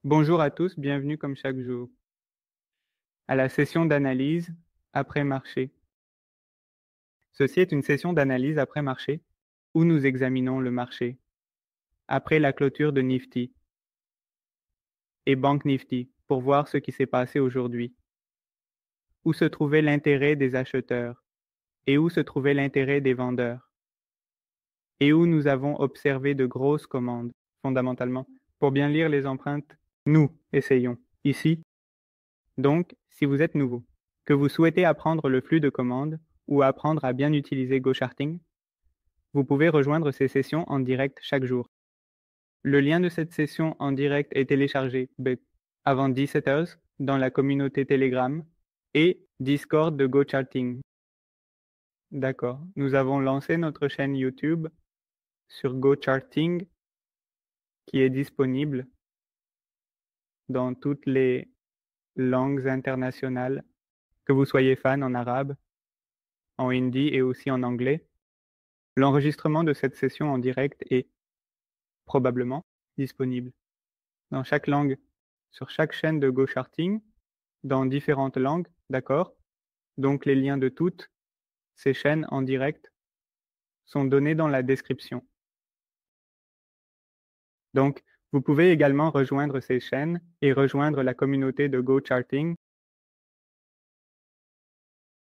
Bonjour à tous, bienvenue comme chaque jour à la session d'analyse après marché. Ceci est une session d'analyse après marché où nous examinons le marché après la clôture de Nifty et Bank Nifty pour voir ce qui s'est passé aujourd'hui, où se trouvait l'intérêt des acheteurs et où se trouvait l'intérêt des vendeurs et où nous avons observé de grosses commandes, fondamentalement, pour bien lire les empreintes. Nous essayons ici. Donc, si vous êtes nouveau, que vous souhaitez apprendre le flux de commandes ou apprendre à bien utiliser GoCharting, vous pouvez rejoindre ces sessions en direct chaque jour. Le lien de cette session en direct est téléchargé avant 17 heures dans la communauté Telegram et Discord de GoCharting. D'accord. Nous avons lancé notre chaîne YouTube sur GoCharting qui est disponible dans toutes les langues internationales, que vous soyez fan en arabe, en hindi et aussi en anglais. L'enregistrement de cette session en direct est probablement disponible dans chaque langue, sur chaque chaîne de GoCharting, dans différentes langues, d'accord? Donc les liens de toutes ces chaînes en direct sont donnés dans la description. Donc, vous pouvez également rejoindre ces chaînes et rejoindre la communauté de GoCharting.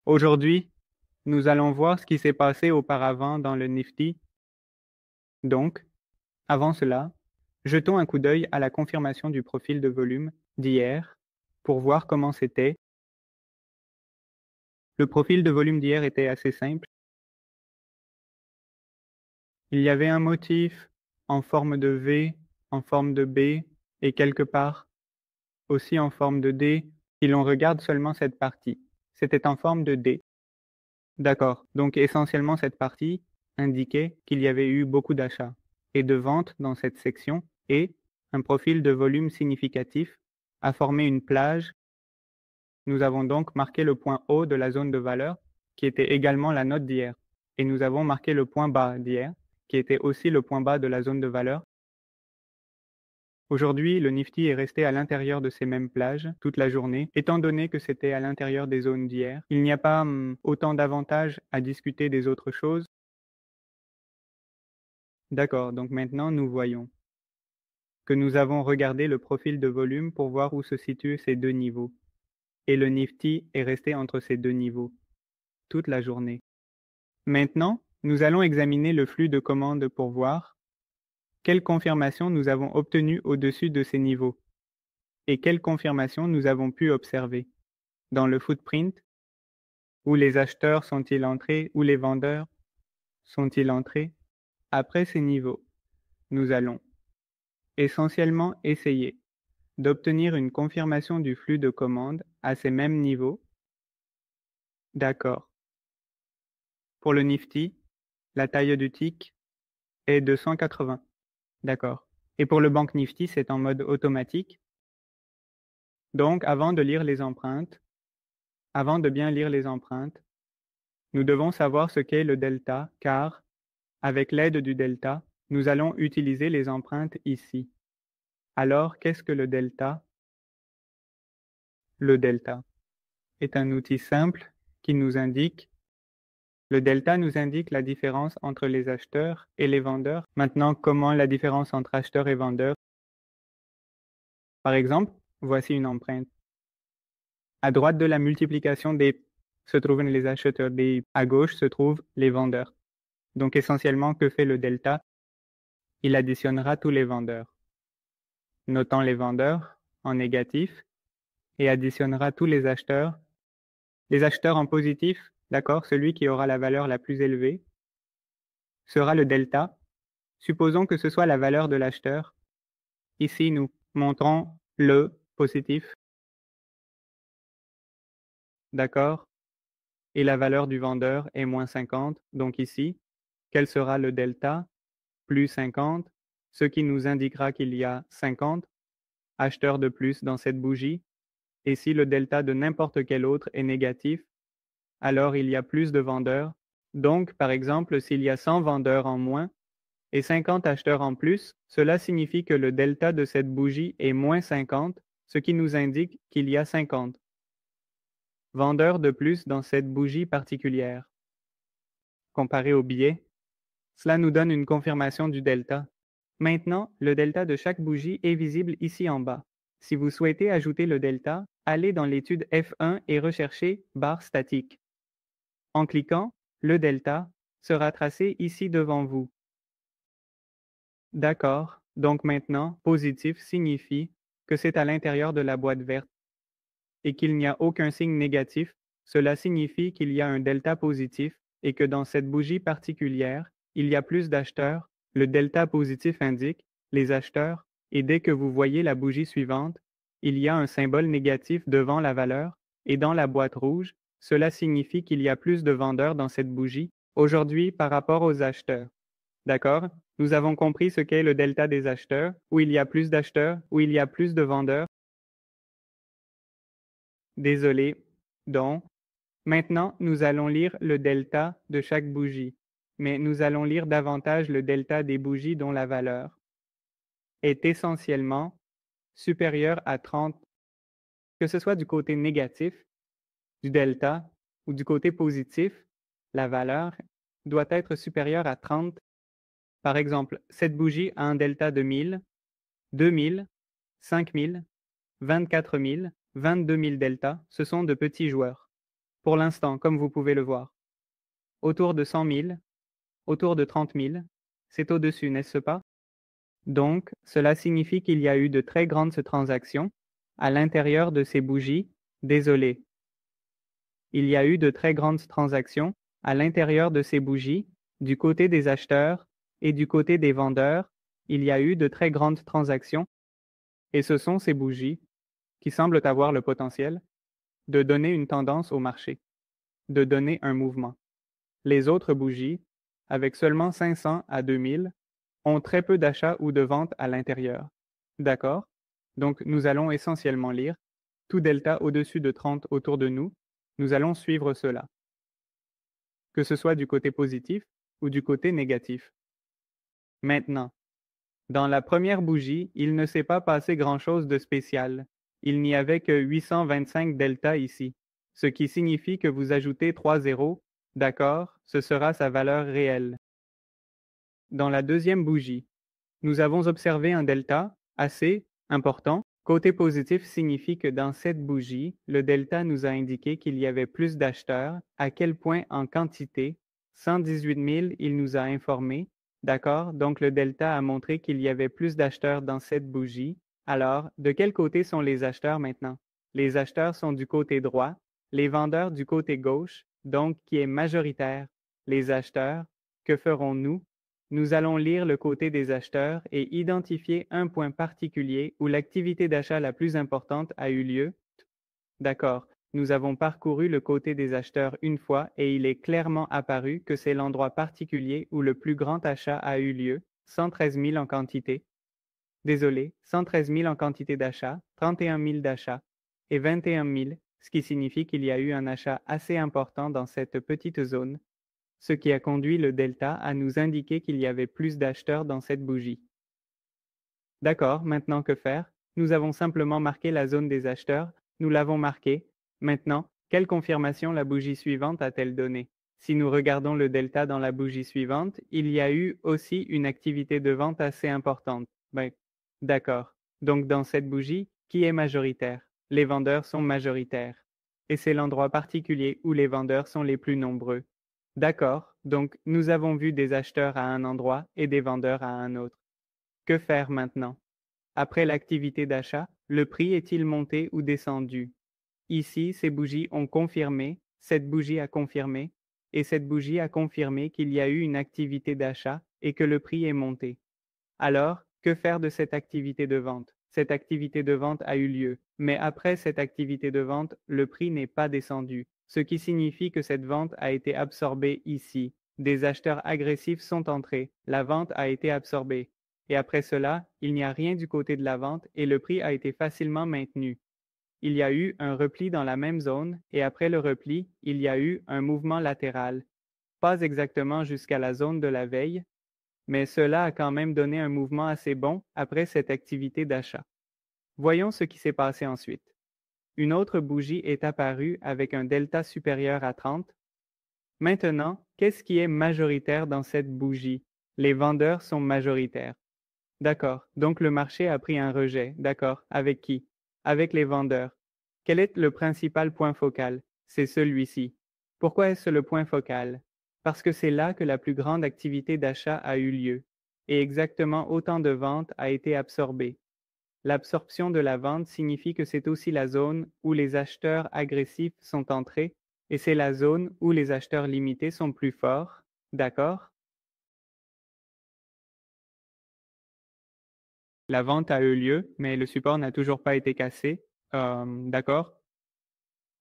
Aujourd'hui, nous allons voir ce qui s'est passé auparavant dans le Nifty. Donc, avant cela, jetons un coup d'œil à la confirmation du profil de volume d'hier pour voir comment c'était. Le profil de volume d'hier était assez simple. Il y avait un motif en forme de V, en forme de B et quelque part aussi en forme de D. Si l'on regarde seulement cette partie, c'était en forme de D. D'accord, donc essentiellement cette partie indiquait qu'il y avait eu beaucoup d'achats et de ventes dans cette section et un profil de volume significatif a formé une plage. Nous avons donc marqué le point haut de la zone de valeur qui était également la note d'hier et nous avons marqué le point bas d'hier qui était aussi le point bas de la zone de valeur. Aujourd'hui, le Nifty est resté à l'intérieur de ces mêmes plages toute la journée, étant donné que c'était à l'intérieur des zones d'hier. Il n'y a pas autant d'avantages à discuter des autres choses. D'accord, donc maintenant nous voyons que nous avons regardé le profil de volume pour voir où se situent ces deux niveaux. Et le Nifty est resté entre ces deux niveaux toute la journée. Maintenant, nous allons examiner le flux de commandes pour voir quelle confirmation nous avons obtenue au-dessus de ces niveaux et quelle confirmation nous avons pu observer dans le footprint, où les acheteurs sont-ils entrés, où les vendeurs sont-ils entrés. Après ces niveaux, nous allons essentiellement essayer d'obtenir une confirmation du flux de commandes à ces mêmes niveaux. D'accord. Pour le Nifty, la taille du tick est de 180. D'accord. Et pour le Bank Nifty, c'est en mode automatique. Donc, avant de lire les empreintes, avant de bien lire les empreintes, nous devons savoir ce qu'est le delta, car, avec l'aide du delta, nous allons utiliser les empreintes ici. Alors, qu'est-ce que le delta? Le delta est un outil simple qui nous indique. Le delta nous indique la différence entre les acheteurs et les vendeurs. Maintenant, comment la différence entre acheteurs et vendeurs? Par exemple, voici une empreinte. À droite de la multiplication des se trouvent les acheteurs, à gauche se trouvent les vendeurs. Donc essentiellement, que fait le delta? Il additionnera tous les vendeurs, notant les vendeurs en négatif, et additionnera tous les acheteurs en positif, d'accord, celui qui aura la valeur la plus élevée, sera le delta. Supposons que ce soit la valeur de l'acheteur. Ici, nous montrons le positif, d'accord, et la valeur du vendeur est moins 50. Donc ici, quel sera le delta? Plus 50, ce qui nous indiquera qu'il y a 50 acheteurs de plus dans cette bougie. Et si le delta de n'importe quel autre est négatif, alors il y a plus de vendeurs. Donc, par exemple, s'il y a 100 vendeurs en moins, et 50 acheteurs en plus, cela signifie que le delta de cette bougie est moins 50, ce qui nous indique qu'il y a 50 vendeurs de plus dans cette bougie particulière. Comparé au billet, cela nous donne une confirmation du delta. Maintenant, le delta de chaque bougie est visible ici en bas. Si vous souhaitez ajouter le delta, allez dans l'étude F1 et recherchez barre statique. En cliquant, le delta sera tracé ici devant vous. D'accord, donc maintenant, positif signifie que c'est à l'intérieur de la boîte verte et qu'il n'y a aucun signe négatif. Cela signifie qu'il y a un delta positif et que dans cette bougie particulière, il y a plus d'acheteurs. Le delta positif indique les acheteurs et dès que vous voyez la bougie suivante, il y a un symbole négatif devant la valeur et dans la boîte rouge, cela signifie qu'il y a plus de vendeurs dans cette bougie aujourd'hui par rapport aux acheteurs. D'accord? Nous avons compris ce qu'est le delta des acheteurs, où il y a plus d'acheteurs, où il y a plus de vendeurs. Désolé. Donc, maintenant, nous allons lire le delta de chaque bougie, mais nous allons lire davantage le delta des bougies dont la valeur est essentiellement supérieure à 30, que ce soit du côté négatif du delta ou du côté positif, la valeur doit être supérieure à 30. Par exemple, cette bougie a un delta de 1000, 2000, 5000, 24 000, 22 000 delta, ce sont de petits joueurs. Pour l'instant, comme vous pouvez le voir. Autour de 100 000, autour de 30 000, c'est au-dessus, n'est-ce pas? Donc, cela signifie qu'il y a eu de très grandes transactions à l'intérieur de ces bougies. Désolé. Il y a eu de très grandes transactions à l'intérieur de ces bougies, du côté des acheteurs et du côté des vendeurs. Il y a eu de très grandes transactions et ce sont ces bougies qui semblent avoir le potentiel de donner une tendance au marché, de donner un mouvement. Les autres bougies, avec seulement 500 à 2000, ont très peu d'achats ou de ventes à l'intérieur. D'accord? Donc, nous allons essentiellement lire tout delta au-dessus de 30 autour de nous. Nous allons suivre cela, que ce soit du côté positif ou du côté négatif. Maintenant, dans la première bougie, il ne s'est pas passé grand-chose de spécial. Il n'y avait que 825 delta ici, ce qui signifie que vous ajoutez 3 zéros, d'accord, ce sera sa valeur réelle. Dans la deuxième bougie, nous avons observé un delta assez important. Côté positif signifie que dans cette bougie, le delta nous a indiqué qu'il y avait plus d'acheteurs. À quel point en quantité? 118 000, il nous a informé. D'accord? Donc le delta a montré qu'il y avait plus d'acheteurs dans cette bougie. Alors, de quel côté sont les acheteurs maintenant? Les acheteurs sont du côté droit, les vendeurs du côté gauche, donc qui est majoritaire. Les acheteurs, que ferons-nous? Nous allons lire le côté des acheteurs et identifier un point particulier où l'activité d'achat la plus importante a eu lieu. D'accord, nous avons parcouru le côté des acheteurs une fois et il est clairement apparu que c'est l'endroit particulier où le plus grand achat a eu lieu, 113 000 en quantité. Désolé, 113 000 en quantité d'achat, 31 000 d'achats et 21 000, ce qui signifie qu'il y a eu un achat assez important dans cette petite zone, ce qui a conduit le delta à nous indiquer qu'il y avait plus d'acheteurs dans cette bougie. D'accord, maintenant que faire? Nous avons simplement marqué la zone des acheteurs, nous l'avons marquée. Maintenant, quelle confirmation la bougie suivante a-t-elle donné? Si nous regardons le delta dans la bougie suivante, il y a eu aussi une activité de vente assez importante. D'accord. Donc dans cette bougie, qui est majoritaire? Les vendeurs sont majoritaires. Et c'est l'endroit particulier où les vendeurs sont les plus nombreux. D'accord, donc nous avons vu des acheteurs à un endroit et des vendeurs à un autre. Que faire maintenant? Après l'activité d'achat, le prix est-il monté ou descendu? Ici, ces bougies ont confirmé, cette bougie a confirmé, et cette bougie a confirmé qu'il y a eu une activité d'achat et que le prix est monté. Alors, que faire de cette activité de vente? Cette activité de vente a eu lieu, mais après cette activité de vente, le prix n'est pas descendu, ce qui signifie que cette vente a été absorbée ici. Des acheteurs agressifs sont entrés, la vente a été absorbée. Et après cela, il n'y a rien du côté de la vente et le prix a été facilement maintenu. Il y a eu un repli dans la même zone et après le repli, il y a eu un mouvement latéral. Pas exactement jusqu'à la zone de la veille, mais cela a quand même donné un mouvement assez bon après cette activité d'achat. Voyons ce qui s'est passé ensuite. Une autre bougie est apparue avec un delta supérieur à 30. Maintenant, qu'est-ce qui est majoritaire dans cette bougie? Les vendeurs sont majoritaires. D'accord. Donc le marché a pris un rejet. D'accord. Avec qui? Avec les vendeurs. Quel est le principal point focal? C'est celui-ci. Pourquoi est-ce le point focal? Parce que c'est là que la plus grande activité d'achat a eu lieu, et exactement autant de ventes a été absorbée. L'absorption de la vente signifie que c'est aussi la zone où les acheteurs agressifs sont entrés, et c'est la zone où les acheteurs limités sont plus forts. D'accord? La vente a eu lieu, mais le support n'a toujours pas été cassé. D'accord?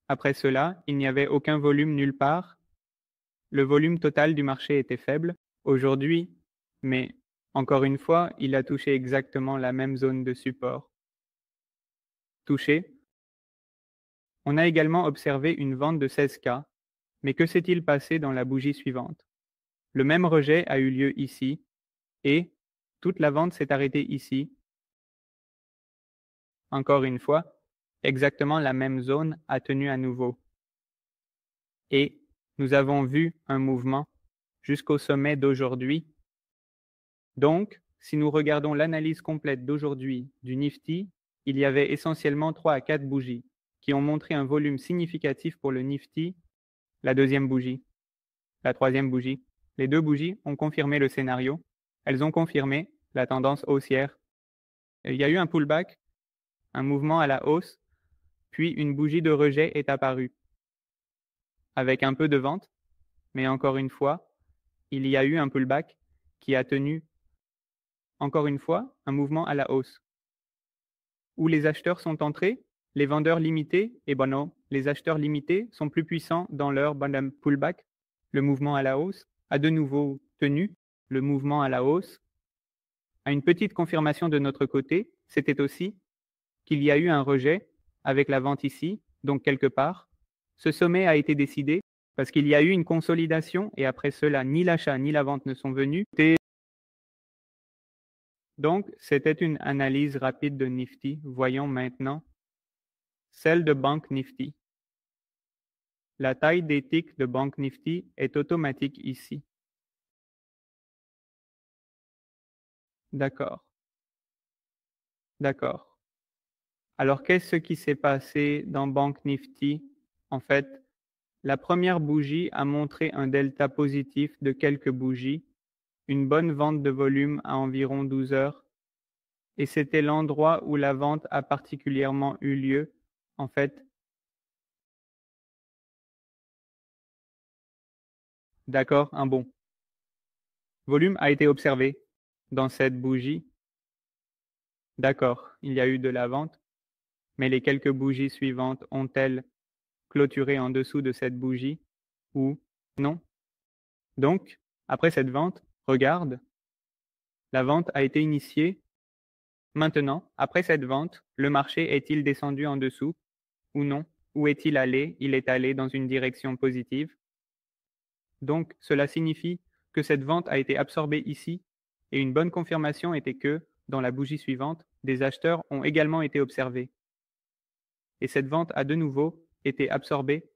Après cela, il n'y avait aucun volume nulle part. Le volume total du marché était faible aujourd'hui, mais encore une fois, il a touché exactement la même zone de support. Touché. On a également observé une vente de 16K, mais que s'est-il passé dans la bougie suivante? Le même rejet a eu lieu ici, et toute la vente s'est arrêtée ici. Encore une fois, exactement la même zone a tenu à nouveau. Et nous avons vu un mouvement jusqu'au sommet d'aujourd'hui. Donc, si nous regardons l'analyse complète d'aujourd'hui du Nifty, il y avait essentiellement 3 à 4 bougies qui ont montré un volume significatif pour le Nifty, la deuxième bougie, la troisième bougie. Les deux bougies ont confirmé le scénario. Elles ont confirmé la tendance haussière. Il y a eu un pullback, un mouvement à la hausse, puis une bougie de rejet est apparue, avec un peu de vente, mais encore une fois, il y a eu un pullback qui a tenu, encore une fois, un mouvement à la hausse. Où les acheteurs sont entrés, les vendeurs limités, et bon non, les acheteurs limités sont plus puissants dans leur pullback. Le mouvement à la hausse a de nouveau tenu le mouvement à la hausse. À une petite confirmation de notre côté, c'était aussi qu'il y a eu un rejet avec la vente ici, donc quelque part. Ce sommet a été décidé parce qu'il y a eu une consolidation et après cela, ni l'achat ni la vente ne sont venus. Donc, c'était une analyse rapide de Nifty. Voyons maintenant celle de Bank Nifty. La taille des ticks de Bank Nifty est automatique ici. D'accord. D'accord. Alors, qu'est-ce qui s'est passé dans Bank Nifty? En fait, la première bougie a montré un delta positif de quelques bougies, une bonne vente de volume à environ 12 heures, et c'était l'endroit où la vente a particulièrement eu lieu. En fait, d'accord, un bon volume a été observé dans cette bougie. D'accord, il y a eu de la vente, mais les quelques bougies suivantes ont-elles clôturé en dessous de cette bougie ou non? Donc, après cette vente, regarde, la vente a été initiée. Maintenant, après cette vente, le marché est-il descendu en dessous ou non? Où est-il allé? Il est allé dans une direction positive. Donc, cela signifie que cette vente a été absorbée ici et une bonne confirmation était que, dans la bougie suivante, des acheteurs ont également été observés. Et cette vente a de nouveau été absorbée.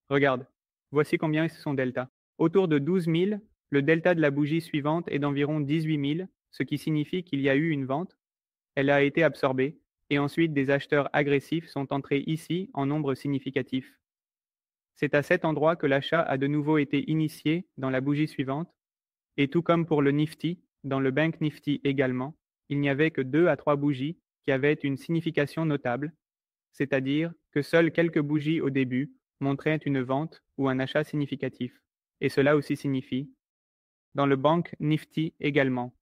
Regarde, voici combien est son delta. Autour de 12 000, le delta de la bougie suivante est d'environ 18 000, ce qui signifie qu'il y a eu une vente. Elle a été absorbée, et ensuite des acheteurs agressifs sont entrés ici en nombre significatif. C'est à cet endroit que l'achat a de nouveau été initié dans la bougie suivante, et tout comme pour le Nifty, dans le Bank Nifty également, il n'y avait que 2 à 3 bougies qui avaient une signification notable, c'est-à-dire que seules quelques bougies au début montraient une vente ou un achat significatif. Et cela aussi signifie, dans le Bank Nifty également,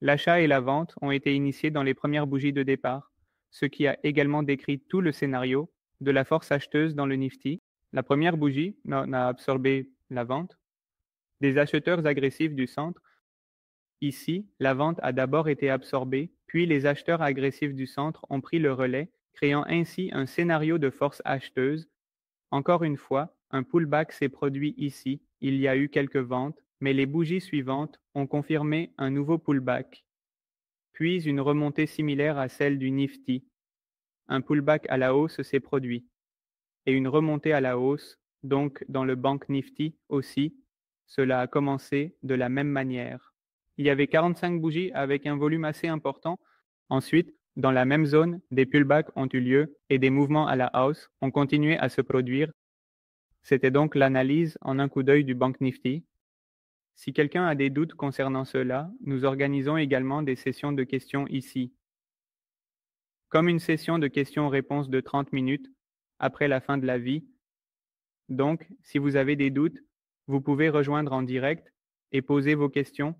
l'achat et la vente ont été initiés dans les premières bougies de départ, ce qui a également décrit tout le scénario de la force acheteuse dans le Nifty. La première bougie a absorbé la vente, des acheteurs agressifs du centre. Ici, la vente a d'abord été absorbée, puis les acheteurs agressifs du centre ont pris le relais, créant ainsi un scénario de force acheteuse. Encore une fois, un pullback s'est produit ici, il y a eu quelques ventes, mais les bougies suivantes ont confirmé un nouveau pullback, puis une remontée similaire à celle du Nifty. Un pullback à la hausse s'est produit, et une remontée à la hausse, donc dans le Bank Nifty aussi, cela a commencé de la même manière. Il y avait 45 bougies avec un volume assez important. Ensuite, dans la même zone, des pullbacks ont eu lieu et des mouvements à la hausse ont continué à se produire. C'était donc l'analyse en un coup d'œil du Bank Nifty. Si quelqu'un a des doutes concernant cela, nous organisons également des sessions de questions ici. Comme une session de questions-réponses de 30 minutes après la fin de la vie. Donc, si vous avez des doutes, vous pouvez rejoindre en direct et poser vos questions